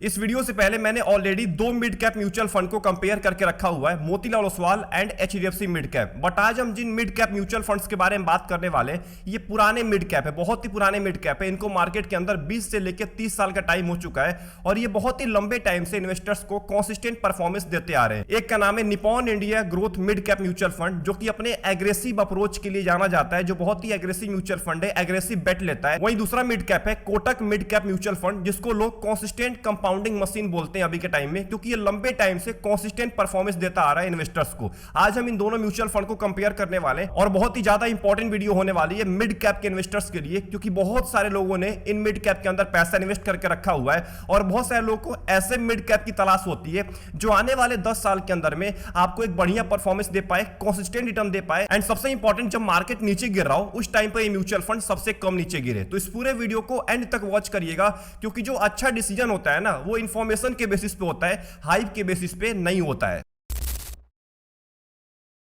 इस वीडियो से पहले मैंने ऑलरेडी दो मिड कैप म्यूचुअल फंड को कंपेयर करके रखा हुआ है, Motilal Oswal and HDFC mid cap. But आज हम जिन मिड कैप म्यूचुअल फंड्स के बारे में बात करने वाले, ये पुराने मिड कैप है, बहुत ही पुराने मिड कैप है। इनको मार्केट के अंदर 20 से लेकर 30 साल का टाइम हो चुका है और ये बहुत ही लंबे टाइम से इन्वेस्टर्स को कंसिस्टेंट परफॉर्मेंस देते आ रहे हैं। एक का नाम है Nippon India growth mid cap mutual fund, जो कि अपने एग्रेसिव अप्रोच के लिए जाना जाता है, जो बहुत ही एग्रेसिव म्यूचुअल फंड है, एग्रेसिव बेट लेता है। वहीं दूसरा मिड कैप है Kotak mid cap mutual fund, जिसको लोग कंसिस्टेंट कंपाउंडिंग मशीन बोलते हैं अभी के टाइम में, क्योंकि ये लंबे टाइम से कंसिस्टेंट परफॉर्मेंस देता आ रहा है इन्वेस्टर्स को। आज हम इन दोनों म्यूचुअल फंड को कंपेयर करने वाले हैं और बहुत ही ज्यादा इंपॉर्टेंट वीडियो होने वाली है मिड कैप के इन्वेस्टर्स के लिए, क्योंकि बहुत सारे लोगों ने इन मिड कैप के अंदर पैसा इन्वेस्ट करके रखा हुआ है और बहुत सारे लोगों को ऐसे मिड कैप की तलाश होती है जो आने वाले 10 साल के अंदर में आपको एक बढ़िया परफॉर्मेंस दे पाए, कंसिस्टेंट रिटर्न दे पाए एंड सबसे इंपॉर्टेंट, जब मार्केट नीचे गिर रहा हो उस टाइम पर ये म्यूचुअल फंड सबसे कम नीचे गिरे। तो इस पूरे वीडियो को एंड तक वॉच करिएगा, क्योंकि जो अच्छा डिसीजन होता है ना, वो इंफॉर्मेशन के बेसिस पे होता है, हाइप के बेसिस पे नहीं होता है।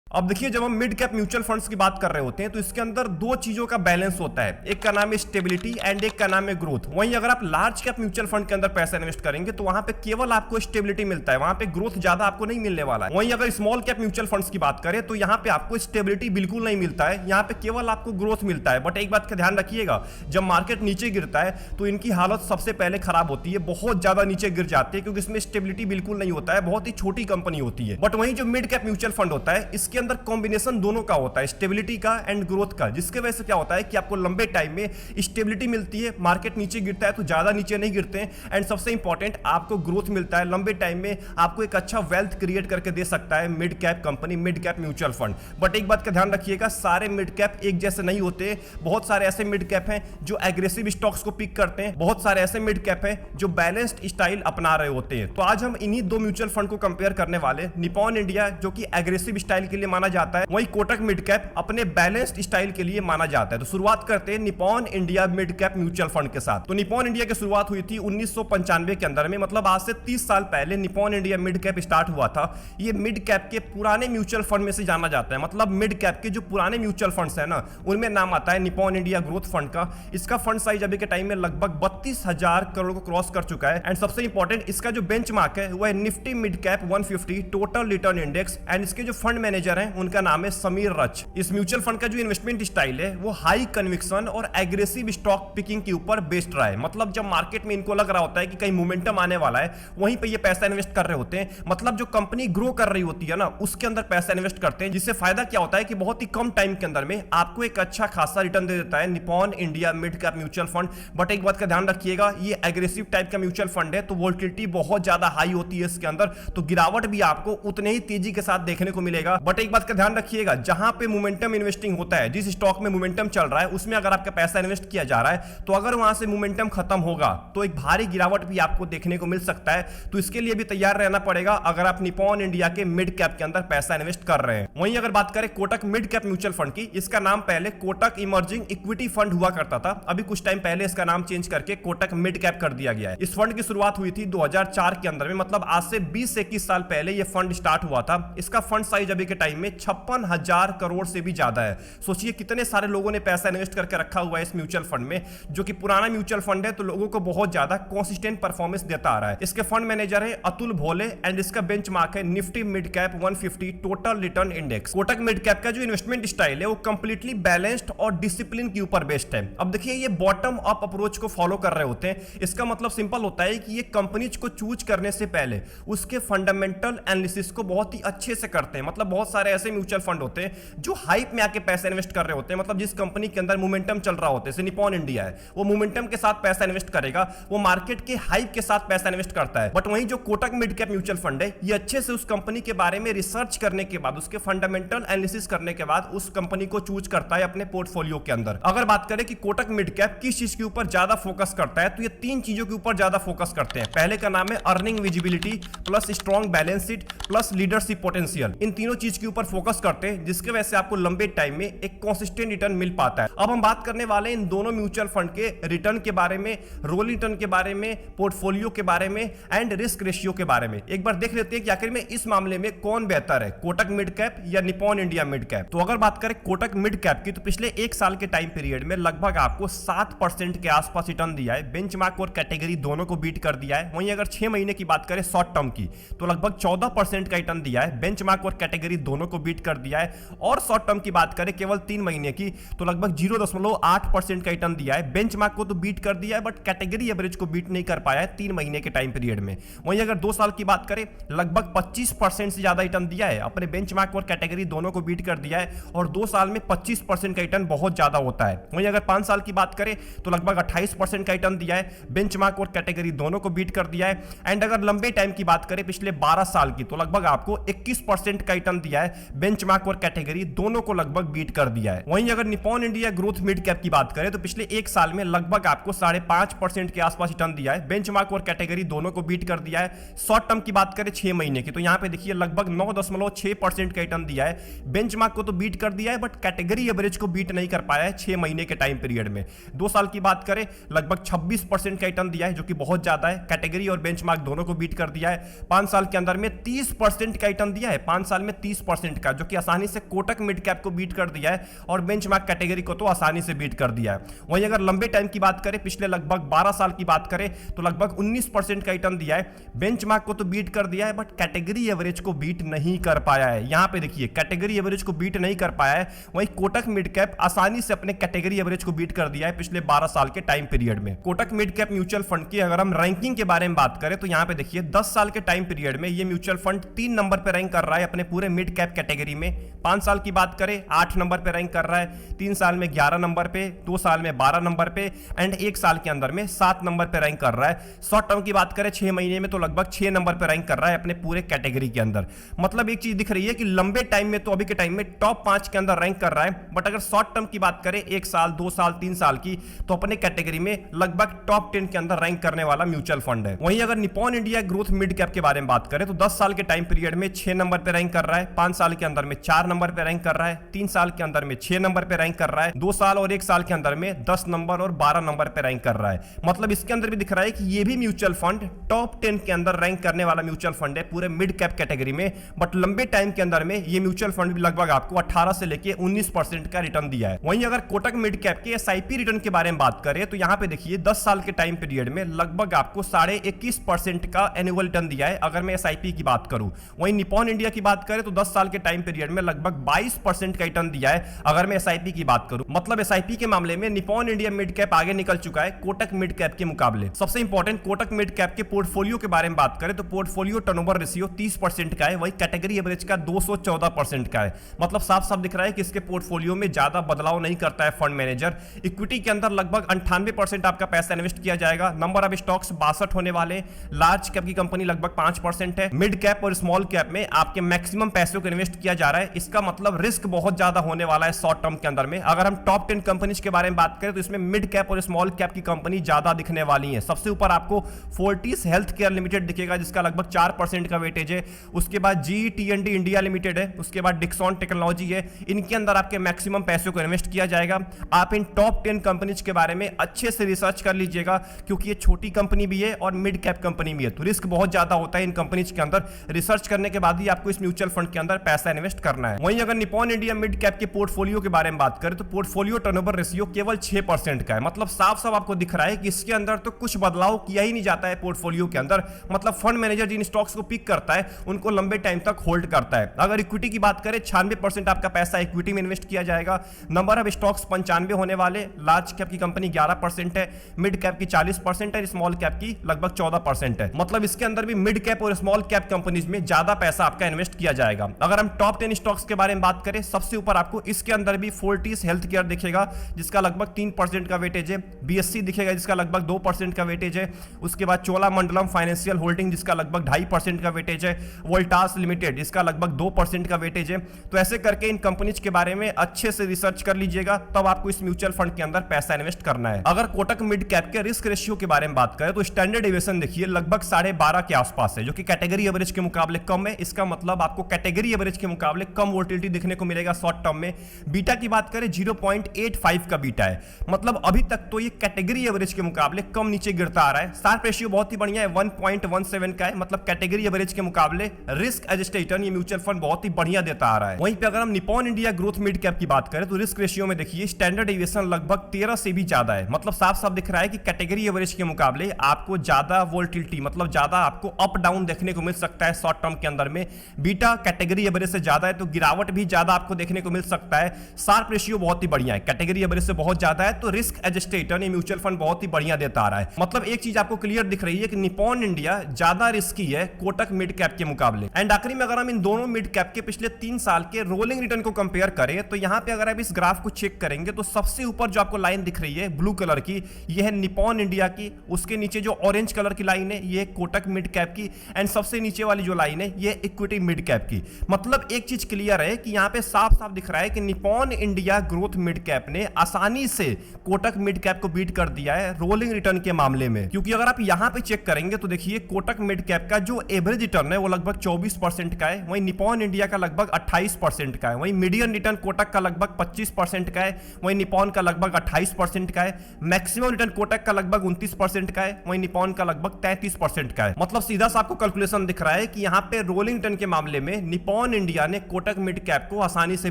अब देखिए, जब हम मिड कैप म्यूचुअल फंड्स की बात कर रहे होते हैं तो इसके अंदर दो चीजों का बैलेंस होता है, एक का नाम है स्टेबिलिटी एंड एक का नाम है ग्रोथ। वहीं अगर आप लार्ज कैप म्यूचुअल फंड के अंदर पैसा इन्वेस्ट करेंगे तो वहां पे केवल आपको स्टेबिलिटी मिलता है, वहां पे ग्रोथ ज्यादा आपको नहीं मिलने वाला है। वहीं अगर स्मॉल कैप म्यूचुअल फंड्स की बात करें तो यहाँ पे आपको स्टेबिलिटी बिल्कुल नहीं मिलता है, यहाँ पे केवल आपको ग्रोथ मिलता है। बट एक बात का ध्यान रखिएगा, जब मार्केट नीचे गिरता है तो इनकी हालत सबसे पहले खराब होती है, बहुत ज्यादा नीचे गिर जाती है, क्योंकि इसमें स्टेबिलिटी बिल्कुल नहीं होता है, बहुत ही छोटी कंपनी होती है। बट वहीं जो मिड कैप म्यूचुअल फंड होता है, इसके अंदर कॉम्बिनेशन दोनों का होता है, स्टेबिलिटी का एंड ग्रोथ का, जिसके वजह से क्या होता है कि आपको लंबे टाइम में स्टेबिलिटी मिलती है, मार्केट नीचे गिरता है तो ज्यादा नीचे नहीं गिरते हैं एंड सबसे इंपॉर्टेंट आपको ग्रोथ मिलता है, लंबे टाइम में आपको एक अच्छा वेल्थ क्रिएट करके दे सकता है mid cap company, mid cap mutual fund. But एक बात का ध्यान रखिएगा, सारे मिड कैप एक जैसे नहीं होते, बहुत सारे ऐसे मिड कैप हैं जो एग्रेसिव स्टॉक्स को पिक करते हैं, बहुत सारे ऐसे मिड कैप हैं जो बैलेंस्ड स्टाइल अपना रहे होते हैं। तो आज हम इन्हीं दो म्यूचुअल फंड को कंपेयर करने वाले, निप्पॉन इंडिया जो कि एग्रेसिव स्टाइल के लिए माना जाता है, वहीं कोटक मिड कैप अपने बैलेंस्ड स्टाइल के लिए माना जाता है। तो शुरुआत करते हैं Nippon India mid cap mutual fund के साथ। तो निप्पॉन इंडिया की शुरुआत हुई थी 1995 के अंदर में, मतलब आज से 30 साल पहले Nippon India mid cap start हुआ था। ये मिड कैप के पुराने म्यूचुअल फंड में से जाना जाता है, मतलब मिड कैप के जो पुराने म्यूचुअल फंड्स है ना, उनमें नाम आता है निप्पॉन इंडिया ग्रोथ फंड का। इसका फंड साइज अभी के टाइम में लगभग 32,000 करोड़ को क्रॉस कर चुका है एंड सबसे इंपॉर्टेंट, इसका जो बेंचमार्क है वह Nifty mid cap 150 total return index and इसके जो फंड मैनेजर हैं उनका नाम है समीर रच। इस म्यूचुअल फंड का जो इन्वेस्टमेंट स्टाइल है वो हाई कन्विक्शन और एग्रेसिव स्टॉक पिकिंग के ऊपर बेस्ड रहा है। मतलब जब मार्केट में इनको लग रहा होता है कि कहीं मोमेंटम आने वाला है, वहीं पे ये पैसा इन्वेस्ट कर रहे होते हैं। मतलब जो कंपनी ग्रो कर रही होती है ना, उसके अंदर पैसा इन्वेस्ट करते हैं, जिससे फायदा क्या होता है कि बहुत ही कम टाइम के अंदर में आपको एक अच्छा खासा रिटर्न दे देता है Nippon India mid cap mutual fund. But एक बात का ध्यान रखिएगा, ये एग्रेसिव टाइप का म्यूचुअल फंड है, तो वोलेटिलिटी बहुत ज्यादा हाई होती है इसके अंदर, तो गिरावट भी आपको उतने ही तेजी के साथ देखने को मिलेगा। बट एक बात का ध्यान रखिएगा, जहां पे मोमेंटम इन्वेस्टिंग होता है, जिस स्टॉक में मोमेंटम चल रहा है उसमें अगर आपका पैसा इन्वेस्ट किया जा रहा है, तो अगर वहां से मोमेंटम खत्म होगा तो एक भारी गिरावट भी आपको देखने को मिल सकता है। तो इसके लिए भी तैयार रहना पड़ेगा अगर आप निप्पॉन इंडिया के मिड कैप के अंदर पैसा इन्वेस्ट कर रहे हैं। वहीं अगर बात करें Kotak mid cap mutual fund की, इसका नाम पहले कोटक इमर्जिंग इक्विटी फंड हुआ करता था, अभी कुछ टाइम पहले इसका नाम चेंज करके कोटक मिड कैप कर दिया गया है। इस फंड की शुरुआत हुई थी 2004 के अंदर में, मतलब आज से 20 से 21 साल पहले यह फंड स्टार्ट हुआ था। इसका फंड साइज अभी के टाइम में 56,000 करोड़ से भी ज्यादा है। सोचिए कितने सारे लोगों ने पैसा इन्वेस्ट करके रखा हुआ है इस म्यूचुअल फंड में, जो कि पुराना म्यूचुअल फंड है, तो लोगों को बहुत ज्यादा कंसिस्टेंट परफॉर्मेंस देता आ रहा है। इसके फंड मैनेजर है अतुल भोले एंड इसका बेंचमार्क है Nifty mid cap 150 total return index. Kotak mid cap का जो इन्वेस्टमेंट स्टाइल है वो कंप्लीटली बैलेंस्ड और डिसिप्लिन के ऊपर बेस्ड है। अब देखिए, ये बॉटम अप अप्रोच को फॉलो कर रहे होते हैं। इसका मतलब सिंपल होता है कि ये कंपनीज को चूज करने से पहले उसके फंडामेंटल एनालिसिस को बहुत ही अच्छे से करते हैं। मतलब बहुत सारे ऐसे म्यूचुअल फंड होते हैं जो हाइप में आके पैसा इन्वेस्ट कर रहे होते हैं, मतलब जिस कंपनी के अंदर मोमेंटम चल रहा होता है, जैसे निप्पॉन इंडिया है, वो मोमेंटम के साथ पैसा इन्वेस्ट करेगा, वो मार्केट के हाइप के साथ पैसा इन्वेस्ट करता है। बट वहीं जो Kotak mid cap mutual fund है, ये अच्छे से उस कंपनी के बारे में रिसर्च करने के बाद, उसके फंडामेंटल एनालिसिस करने के बाद उस कंपनी को चूज करता है अपने पोर्टफोलियो के अंदर। अगर बात करें कि कोटक मिड कैप किस चीज के ऊपर ज्यादा फोकस करता है, तो ये तीन चीजों के ऊपर ज्यादा फोकस करते हैं। पहले का नाम है earning visibility plus strong balance sheet plus leadership potential. इन तीनों चीज के ऊपर फोकस करते हैं जिसकी वजह से आपको लंबे टाइम में एक कंसिस्टेंट रिटर्न मिल पाता है। अब हम बात करने वाले हैं इन दोनों म्यूचुअल फंड के रिटर्न के बारे में, रोल रिटर्न के बारे में, पोर्टफोलियो के बारे में एंड रिस्क रेशियो के बारे में। एक बार देख लेते हैं कि आखिर में इस मामले में कौन बेहतर है, कोटक मिड कैप या निप्पॉन इंडिया मिड कैप। तो अगर बात करें कोटक मिड कैप की, तो पिछले एक साल के टाइम पीरियड में लगभग आपको 7% के आसपास रिटर्न दिया है, बेंचमार्क और कैटेगरी दोनों को बीट कर दिया है। वहीं अगर 6 महीने की बात करें शॉर्ट टर्म की, तो लगभग 14% का रिटर्न दिया है, बेंचमार्क और कैटेगरी दोनों को बीट कर दिया है। और शॉर्ट टर्म की बात करें केवल 3 महीने की, तो लगभग 0.8% का रिटर्न दिया है, बेंचमार्क को तो बीट कर दिया है बट कैटेगरी एवरेज को बीट नहीं कर पाया है 3 महीने के टाइम पीरियड में। वहीं अगर 2 साल की बात करें, लगभग 25% से ज्यादा रिटर्न दिया है, अपने बेंचमार्क और कैटेगरी दोनों को बीट कर दिया है। और 2 साल में 25% का रिटर्न बहुत ज्यादा होता है। वहीं अगर 5 साल की बात करें तो लगभग 28% का रिटर्न दिया है, बेंचमार्क और कैटेगरी दोनों को बीट कर दिया है। एंड अगर लंबे टाइम की बात करें पिछले 12 साल की, तो लगभग आपको 21% का रिटर्न दिया है, बेंचमार्क और कैटेगरी दोनों को लगभग बीट कर दिया है। वहीं अगर Nippon India growth mid cap की बात करें तो पिछले एक साल में लगभग आपको 5.5% के आसपास रिटर्न दिया है, बेंचमार्क और कैटेगरी दोनों को बीट कर दिया है। शॉर्ट टर्म की बात करें 6 महीने की, तो यहां पे देखिए लगभग 9.6% का रिटर्न दिया है, बेंचमार्क को तो बीट कर दिया है बट कैटेगरी एवरेज को बीट नहीं कर पाया है 6 महीने के टाइम पीरियड में। 2 साल की बात करें लगभग 26% का रिटर्न दिया है, जो कि बहुत ज्यादा है, कैटेगरी और बेंचमार्क दोनों को बीट कर दिया है। 5 साल के अंदर में 30% का रिटर्न दिया है, 5 साल में 30% का, जो कि आसानी से कोटक मिड कैप को बीट कर दिया है और बेंचमार्क कैटेगरी को तो आसानी से बीट कर दिया है। वहीं अगर लंबे टाइम की बात करें, पिछले लगभग 12 साल की बात करें तो लगभग 19% का रिटर्न दिया है, बेंचमार्क को तो बीट कर दिया है बट कैटेगरी एवरेज को बीट नहीं कर पाया है। यहां पे देखिए कैटेगरी एवरेज को बीट नहीं कर पाया है, वहीं कोटक मिड कैप आसानी से अपने कैटेगरी एवरेज को बीट कर दिया है पिछले 12 साल के टाइम पीरियड में। Kotak mid cap mutual fund की अगर हम रैंकिंग के बारे में बात करें तो यहां पे देखिए 10 साल के टाइम पीरियड में ये म्यूचुअल फंड 3 नंबर पे रैंक कर रहा है अपने पूरे मिड कैप कैटेगरी में। 5 साल की बात करें 8 नंबर पे रैंक कर रहा है, 3 साल में 11 नंबर पे, 2 साल में 12 नंबर पे एंड 1 साल के अंदर में 7 नंबर पे रैंक कर रहा है। शॉर्ट टर्म की बात करें 6 महीने में तो लगभग 6 नंबर पे रैंक कर रहा है अपने पूरे कैटेगरी के अंदर। मतलब एक चीज दिख रही है कि लंबे टाइम में तो अभी के टाइम में टॉप 5 के अंदर रैंक कर रहा है, बट अगर शॉर्ट टर्म की बात करें 1 साल 2 साल 3 साल की, तो अपने कैटेगरी में लगभग टॉप 10 के अंदर रैंक करने वाला म्यूचुअल फंड है। वहीं अगर Nippon India growth mid cap के बारे में बात करें तो 10 साल के टाइम पीरियड में 6 नंबर पे रैंक कर रहा है, 5 साल के अंदर में 4 नंबर पे रैंक कर रहा है, 3 साल के अंदर में 6 नंबर पे रैंक कर रहा है, 2 साल और 1 साल के अंदर में 10 नंबर और 12 नंबर पे रैंक कर रहा है। मतलब इसके अंदर भी दिख रहा है कि ये भी म्यूचुअल फंड टॉप 10 के अंदर रैंक करने वाला म्यूचुअल फंड है पूरे मिड कैप कैटेगरी में। बट लंबे टाइम के अंदर में ये म्यूचुअल फंड भी लगभग आपको 18 से लेके 19% का रिटर्न दिया है। वहीं अगर कोटक मिड कैप के एसआईपी रिटर्न के बारे में बात करें तो यहां पे देखिए 10 साल के टाइम पीरियड में लगभग आपको 21.5% का एनुअल रिटर्न दिया है अगर मैं एसआईपी की बात करूं। वहीं निप्पॉन इंडिया की बात करें तो 10 साल के टाइम पीरियड में लगभग 22% का रिटर्न दिया है अगर मैं एसआईपी की बात करूं। मतलब एसआईपी के मामले में निप्पॉन इंडिया मिड कैप आगे निकल चुका है कोटक मिड कैप के मुकाबले। सबसे इंपॉर्टेंट कोटक मिड कैप के पोर्टफोलियो के बारे में बात करें तो पोर्टफोलियो टर्नओवर रेशियो 30% का है, वही कैटेगरी एवरेज का 214% का है। मतलब साफ साफ दिख रहा है कि इसके पोर्टफोलियो में ज्यादा बदलाव नहीं करता है फंड मैनेजर। इक्विटी के अंदर लगभग 98% आपका पैसा इन्वेस्ट किया जाएगा, नंबर ऑफ स्टॉक्स 62 होने वाले, लार्ज कैप की कंपनी लगभग 5% है, मिड कैप और स्मॉल कैप में आपके मैक्सिमम पैसों को इन्वेस्ट किया जा रहा है। इसका मतलब रिस्क बहुत ज्यादा होने वाला है शॉर्ट टर्म के अंदर में। अगर हम टॉप 10 कंपनीज के बारे में बात करें तो इसमें मिड कैप और स्मॉल कैप की कंपनी ज्यादा दिखने वाली है। सबसे ऊपर आपको फोर्टिस हेल्थ केयर लिमिटेड दिखेगा जिसका लगभग 4% का वेटेज है, उसके बाद GE&T इंडिया लिमिटेड है, उसके बाद डिक्सॉन टेक्नोलॉजी है। इनके अंदर आपके मैक्सिमम पैसों को इन्वेस्ट किया जाएगा। आप इन टॉप 10 कंपनीज के बारे में अच्छे से रिसर्च कर लीजिएगा क्योंकि ये छोटी कंपनी भी है और मिड कैप कंपनी भी है, तो रिस्क बहुत ज्यादा होता है इन कंपनीज के अंदर। रिसर्च करने के बाद ही आपको इस म्यूचुअल फंड के अंदर पैसा इन्वेस्ट करना है। वहीं अगर निप्पॉन इंडिया मिड कैप के पोर्टफोलियो के बारे में बात करें तो पोर्टफोलियो टर्नओवर रेशियो केवल 6% का है। मतलब साफ साफ आपको दिख रहा है कि इसके अंदर तो कुछ बदलाव किया ही नहीं जाता है पोर्टफोलियो के अंदर। मतलब फंड मैनेजर जिन स्टॉक्स को पिक करता है उनको लंबे टाइम तक होल्ड करता है। अगर इक्विटी की बात करें 96% आपका पैसा इक्विटी में इन्वेस्ट किया जाएगा, नंबर ऑफ स्टॉक्स 95 होने वाले, लार्ज कैप की कंपनी 11% है, मिड कैप की 40% है, स्मॉल कैप की लगभग 14% है। मतलब इसके अंदर भी मिड कैप और स्मॉल कैप कंपनीज में ज्यादा पैसा आपका इन्वेस्ट किया जाएगा। अगर हम टॉप 10 स्टॉक्स के बारे में बात करें, सबसे ऊपर आपको इसके अंदर भी फोर्टिस हेल्थ केयर दिखेगा जिसका लगभग 3% का वेटेज है, BSC दिखेगा जिसका लगभग 2% का वेटेज है, उसके बाद चोलामंडलम फाइनेंशियल होल्डिंग जिसका लगभग 2.5% का वेटेज है, वोल्टास लिमिटेड इसका लगभग 2% का वेटेज है। तो ऐसे करके इन कंपनीज के बारे में अच्छे से रिसर्च कर लीजिएगा, तब आपको इस म्यूचुअल फंड के अंदर पैसा इन्वेस्ट करना है। अगर कोटक मिड कैप के रिस्क रेशियो के बारे में बात करें तो स्टैंडर्ड डेविएशन देखिए लगभग 12.5 के आसपास है, जो कि कैटेगरी एवरेज के मुकाबले कम है। इसका मतलब आपको कैटेगरी एवरेज एवरेज के मुकाबले कम वोलेटिलिटी देखने को मिलेगा शॉर्ट टर्म में। बीटा की बात करें 0.85 का बीटा है, मतलब अभी तक तो ये कैटेगरी एवरेज के मुकाबले कम नीचे गिरता आ रहा है। शार्प रेशियो बहुत ही बढ़िया है, 1.17 का है, मतलब कैटेगरी एवरेज के मुकाबले रिस्क एडजस्टेड रिटर्न ये म्यूचुअल फंड बहुत ही बढ़िया देता आ रहा है। वहीं पे अगर हम Nippon India growth mid cap की बात करें तो रिस्क रेशियो में देखिए स्टैंडर्ड डेविएशन लगभग 13 से भी ज्यादा है, मतलब साफ साफ दिख रहा है कि कैटेगरी एवरेज के मुकाबले आपको ज्यादा वोलेटिलिटी, मतलब ज्यादा आपको अप डाउन देखने को मिल सकता है शॉर्ट टर्म के अंदर में। बीटा कैटेगरी एवरेज से ज्यादा है तो गिरावट भी ज्यादा आपको देखने को मिल सकता है। शार्प रेशियो बहुत ही बढ़िया है, कैटेगरी एवरेज से बहुत ज्यादा है, तो रिस्क एडजस्टेड रिटर्न ये म्यूचुअल फंड बहुत ही बढ़िया देता आ रहा है। मतलब एक चीज आपको क्लियर दिख रही है कि निप्पॉन इंडिया ज्यादा रिस्की है कोटक मिड कैप के मुकाबले। एंड आखिरी में अगर हम इन दोनों मिड कैप के पिछले 3 साल के रोलिंग रिटर्न को कंपेयर करें तो यहां पे अगर आप इस ग्राफ को चेक करेंगे तो सबसे ऊपर जो आपको लाइन दिख रही है ब्लू कलर की, ये है निप्पॉन इंडिया की। उसके नीचे जो ऑरेंज कलर की लाइन है ये कोटक मिड कैप की, एंड सबसे नीचे वाली जो लाइन है ये इक्विटी मिड कैप की। मतलब एक चीज क्लियर है कि यहां पे साफ साफ दिख रहा है कि Nippon India growth mid cap ने आसानी से कोटक मिड कैप को बीट कर दिया है रोलिंग रिटर्न के मामले में। क्योंकि अगर आप यहां पे चेक करेंगे तो देखिए कोटक मिड कैप का जो एवरेज रिटर्न है वो लगभग 24% का है, वहीं निप्पॉन इंडिया का लगभग 28% का है, वहीं मीडियन रिटर्न कोटक का लगभग 25% का है, वहीं निप्पॉन का लगभग 28% का है, मैक्सिमम रिटर्न कोटक का लगभग 29% का है, वहीं निप्पॉन का लगभग 33% का है। मतलब सीधा सा आपको कैलकुलेशन दिख रहा है कि यहां पे रोलिंग रिटर्न के मामले में निप्पॉन इंडिया ने कोटक मिड कैप को आसानी से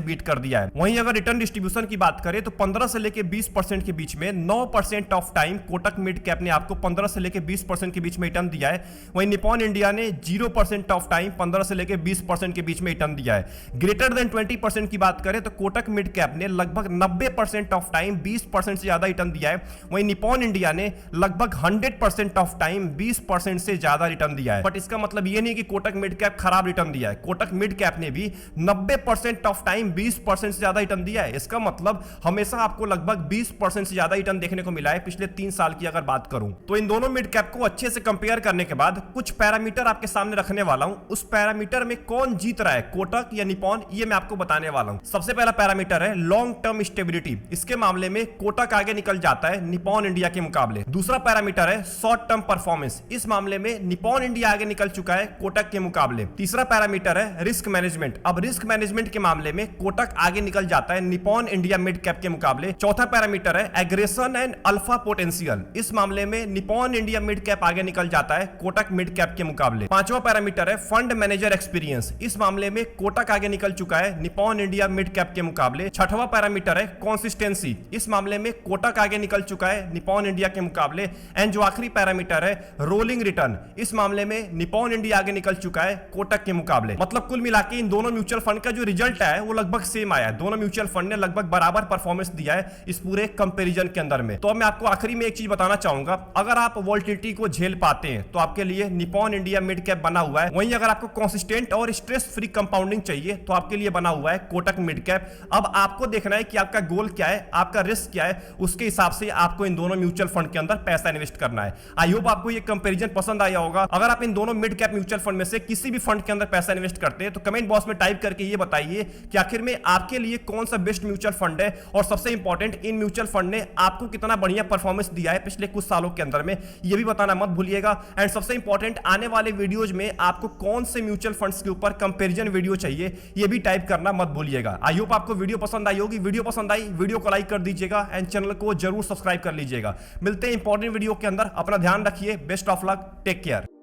बीट कर दिया है। वहीं अगर रिटर्न डिस्ट्रीब्यूशन की बात करें तो 15 से लेकर 20% के बीच में 9% of time Kotak mid cap ने आपको 15 से लेकर 20% के बीच में रिटर्न दिया है, वहीं निप्पॉन इंडिया ने 0% ऑफ टाइम 15 से लेकर 20% के बीच में रिटर्न दिया है। ग्रेटर देन 20% की बात करें तो कोटक मिड कैप ने लगभग 90% ऑफ टाइम 20% से ज्यादा रिटर्न दिया है, वहीं निप्पॉन इंडिया ने लगभग 100% ऑफ टाइम 20% से ज्यादा रिटर्न दिया है। बट इसका मतलब यह नहीं कि कोटक मिड कैप खराब रिटर्न दिया है, कोटक मिड कैप ने भी 90% ऑफ टाइम 20% से ज्यादा रिटर्न दिया है। इसका मतलब हमेशा आपको लगभग 20% से ज्यादा रिटर्न देखने को मिला है पिछले 3 साल की अगर बात करूं तो। इन दोनों मिड कैप को अच्छे से कंपेयर करने के बाद कुछ पैरामीटर आपके सामने रखने वाला हूं। उस पैरामीटर में कौन जीत रहा है, कोटक या निप्पॉन, ये मैं आपको बताने वाला हूं। सबसे पहला पैरामीटर है लॉन्ग टर्म स्टेबिलिटी। इसके मामले में कोटक आगे निकल जाता है निप्पॉन इंडिया के मुकाबले। दूसरा पैरामीटर है शॉर्ट टर्म परफॉर्मेंस। इस मामले में निप्पॉन इंडिया आगे निकल चुका है कोटक के मुकाबले। तीसरा पैरामीटर है रिस्क मैनेजमेंट। अब रिस्क मैनेजमेंट के मामले में कोटक आगे निकल जाता है निप्पॉन इंडिया मिड कैप के मुकाबले। चौथा पैरामीटर है एग्रेशन एंड अल्फा पोटेंशियल। इस मामले में निप्पॉन इंडिया मिड कैप आगे निकल जाता है कोटक मिड कैप के मुकाबले। पांचवा पैरामीटर है फंड मैनेजर एक्सपीरियंस। इस मामले में कोटक आगे निकल चुका है निप्पॉन इंडिया मिड कैप के मुकाबले। छठवां पैरामीटर है कंसिस्टेंसी। इस मामले में कोटक आगे निकल चुका है निप्पॉन इंडिया के मुकाबले। एंड जो आखिरी पैरामीटर है रोलिंग रिटर्न, इस मामले में निप्पॉन इंडिया आगे निकल चुका है कोटक के मुकाबले। मतलब कुल मिलाकर इन दोनों म्यूचुअल फंड का जो रिजल्ट है वो लगभग सेम आया है। दोनों म्यूचुअल फंड ने लगभग बराबर परफॉर्मेंस दिया है इस पूरे कंपैरिजन के अंदर में। तो मैं आपको आखिरी में एक चीज बताना चाहूंगा, अगर आप वोलेटिलिटी को झेल पाते हैं तो आपके लिए निप्पॉन इंडिया मिड कैप बना हुआ है। वहीं अगर आपको कंसिस्टेंट और स्ट्रेस फ्री कंपाउंडिंग चाहिए तो आपके लिए बना हुआ है कोटक मिड कैप। अब आपको देखना है कि आपका गोल क्या है, आपका रिस्क क्या है, उसके हिसाब से आपको इन दोनों म्यूचुअल फंड के अंदर पैसा इन्वेस्ट करना है। आई होप आपको ये कंपैरिजन पसंद आया होगा। अगर आप इन दोनों मिड कैप म्यूचुअल फंड में से किसी भी फंड के अंदर पैसा इन्वेस्ट करते हैं तो कमेंट बॉक्स में टाइप करके ये बताइए कि आखिर में आपके लिए कौन सा बेस्ट म्यूचुअल फंड है, और सबसे इंपॉर्टेंट इन म्यूचुअल फंड ने आपको कितना बढ़िया परफॉर्मेंस दिया है पिछले कुछ सालों के अंदर में, ये भी बताना मत भूलिएगा। एंड सबसे इंपॉर्टेंट आने वाले वीडियोज में आपको कौन से म्यूचुअल फंड्स के ऊपर कंपैरिजन वीडियो चाहिए ये भी टाइप करना मत भूलिएगा। आई होप आपको वीडियो पसंद आई होगी। वीडियो पसंद आई वीडियो को लाइक कर दीजिएगा एंड चैनल को जरूर सब्सक्राइब कर लीजिएगा। मिलते हैं इंपॉर्टेंट वीडियो के अंदर। अपना ध्यान रखिए। Best of luck. Take care.